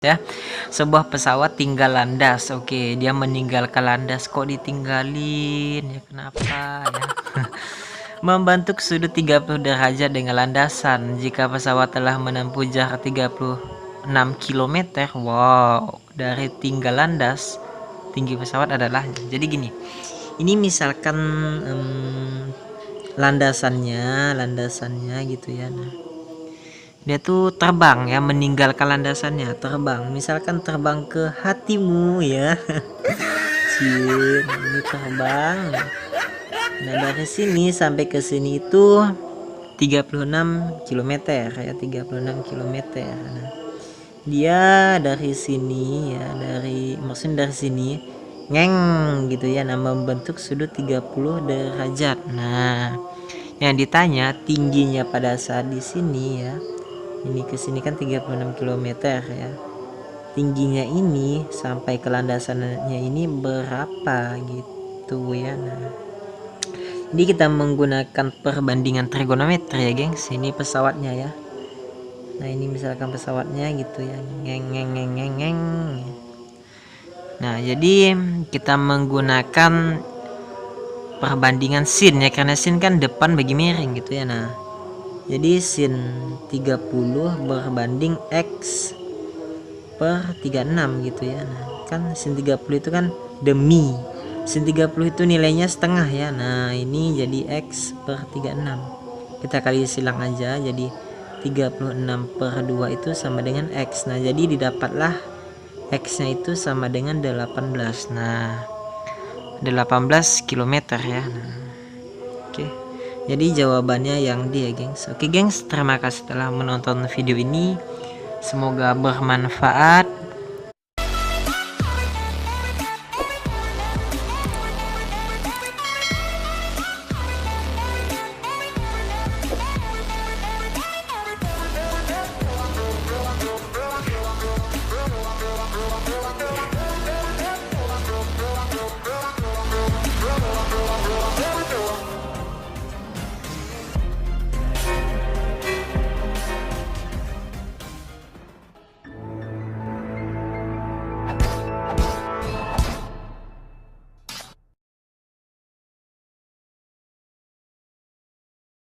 ya. Sebuah pesawat tinggal landas. Oke, dia meninggalkan landas. Kok ditinggalin? Ya kenapa ya? Membentuk sudut 30 derajat dengan landasan. Jika pesawat telah menempuh jarak 36 km, wow, dari tinggal landas, tinggi pesawat adalah. Jadi gini. Ini misalkan landasannya gitu ya. Nah, dia tuh terbang ya, meninggalkan landasannya, terbang. Misalkan terbang ke hatimu ya. Cin, ini terbang. Nah, dari sini sampai ke sini itu 36 km ya, 36 km. Nah, dia dari sini ya, maksudnya dari sini ngeng gitu ya, nah membentuk sudut 30 derajat. Nah, yang ditanya tingginya pada saat di sini ya, ini ke sini kan 36 km ya, tingginya ini sampai ke landasannya ini berapa gitu ya. Nah, jadi kita menggunakan perbandingan trigonometri ya gengs. Ini pesawatnya ya, nah ini misalkan pesawatnya gitu ya, ngeng. Nah, jadi kita menggunakan perbandingan sin ya, karena sin kan depan bagi miring gitu ya. Nah, jadi sin 30 berbanding x per 36 gitu ya. Nah, kan sin 30 itu kan demi, sin 30 itu nilainya setengah ya. Nah, ini jadi x per 36. Kita kali silang aja, jadi 36 per 2 itu sama dengan x. Nah, jadi didapatlah x nya itu sama dengan 18. Nah, 18 km ya. Nah, oke. Jadi jawabannya yang D ya gengs. Oke gengs, terima kasih telah menonton video ini. Semoga bermanfaat.